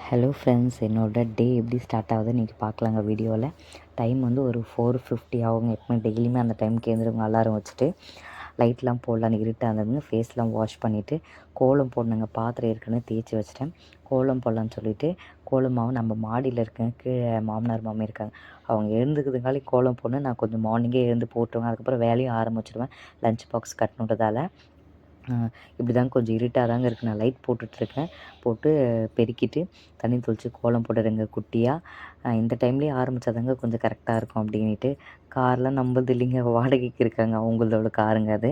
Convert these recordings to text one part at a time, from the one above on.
Hello friends, என்னோடய டே எப்படி start ஆகுதுன்னு இன்றைக்கி பார்க்கலாங்க வீடியோவில். டைம் வந்து ஒரு 4:50 ஆகுங்க. எப்பவுமே டெய்லியுமே அந்த டைமுக்கு எழுந்திருங்க. அலாரம் வச்சுட்டு லைட்லாம் போடலான்னு இருட்டாக இருந்ததுங்க. ஃபேஸ்லாம் வாஷ் பண்ணிவிட்டு கோலம் போடணுங்க. பாத்திரம் ஏற்கனவே தேய்ச்சி வச்சுட்டேன். கோலம் போடலான்னு சொல்லிவிட்டு கோலம் மாவு நம்ம மாடியில் இருக்கேன். கீழே மாமனார் மாமி இருக்காங்க. அவங்க எழுந்துக்கிறதுங்காலே கோலம் போடணும். நான் கொஞ்சம் மார்னிங்கே எழுந்து போட்டுருவேன். அதுக்கப்புறம் வேலையும் ஆரம்பிச்சிடுவேன். லஞ்ச் பாக்ஸ் கட்டணுன்றதால இப்படி தாங்க கொஞ்சம் இருட்டாக தாங்க இருக்குது. நான் லைட் போட்டுட்ருக்கேன். போட்டு பெருக்கிட்டு தண்ணி தெளித்து கோலம் போடுறேங்க குட்டியாக. இந்த டைம்லேயே ஆரம்பித்தா தாங்க கொஞ்சம் கரெக்டாக இருக்கும் அப்படின்ட்டு. கார்லாம் நம்புறது இல்லைங்க, வாடகைக்கு இருக்காங்க, அவங்களோட காருங்க அது.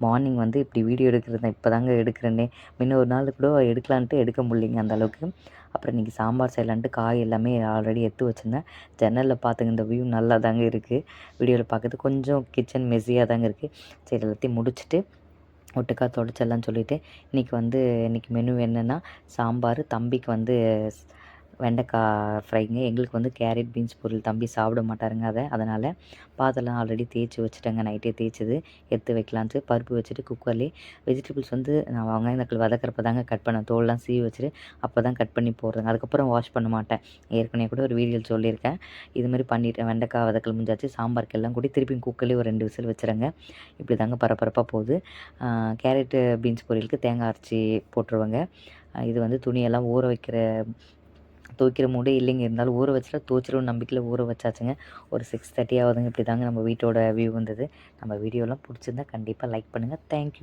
மார்னிங் வந்து இப்படி வீடியோ எடுக்கிறது இப்போ தாங்க எடுக்கிறேன்னே. முன்ன ஒரு நாள் கூட எடுக்கலான்ட்டு எடுக்க முடியலைங்க அந்தளவுக்கு. அப்புறம் இன்றைக்கி சாம்பார் செய்யலான்ட்டு காய் எல்லாமே ஆல்ரெடி எடுத்து வச்சுருந்தேன். ஜன்னலில் பார்த்துங்க, இந்த வியூ நல்லா தாங்க இருக்குது. வீடியோவில் பார்க்குறது கொஞ்சம் கிச்சன் மெஸ்ஸியாக தாங்க இருக்குது. சரி, எல்லாத்தையும் முடிச்சுட்டு ஒட்டுக்கா தொடச்சிடலான்னு சொல்லிவிட்டு இன்றைக்கி மெனு என்னென்னா சாம்பார், தம்பிக்கு வந்து வெண்டைக்காய் ஃப்ரைங்க. எங்களுக்கு வந்து கேரட் பீன்ஸ் பொரியல். தம்பி சாப்பிட மாட்டாருங்க அதனால் பாத்திரம்லாம் ஆல்ரெடி தேய்ச்சி வச்சுட்டேங்க. நைட்டே தேய்ச்சது எடுத்து வைக்கலான்ட்டு பருப்பு வச்சுட்டு குக்கர்லேயே வெஜிடபிள்ஸ் வந்து நான் வெங்காயம் தக்காளி வதக்கிறப்ப தாங்க கட் பண்ணேன். தோல்லாம் சீவி வச்சுட்டு அப்போ தான் கட் பண்ணி போடுறேங்க. அதுக்கப்புறம் வாஷ் பண்ண மாட்டேன். ஏற்கனவே கூட ஒரு வீடியோவில் சொல்லியிருக்கேன். இதுமாதிரி பண்ணிவிட்டேன். வெண்டைக்காய் வதக்கல் முடிஞ்சாச்சு. சாம்பாருக்கு எல்லாம் கூட்டி திருப்பியும் குக்கர்லேயே ஒரு 2 விசில் வச்சுருங்க. இப்படி தாங்க பரபரப்பாக போகுது. கேரட்டு பீன்ஸ் பொரியலுக்கு தேங்காய் அரைச்சி போட்டுருவேங்க. இது வந்து துணியெல்லாம் துவைக்கிற மூடே இல்லைங்க. இருந்தாலும் ஊற வச்சுட்டா துவைச்சிருவோம் நம்பிக்கையில் ஊற வச்சாச்சுங்க. ஒரு 6:30 ஆகுதுங்க. இப்படி தாங்க நம்ம வீட்டோட வியூ வந்தது. நம்ம வீடியோலாம் பிடிச்சிருந்தா கண்டிப்பாக லைக் பண்ணுங்கள். தேங்க்யூ.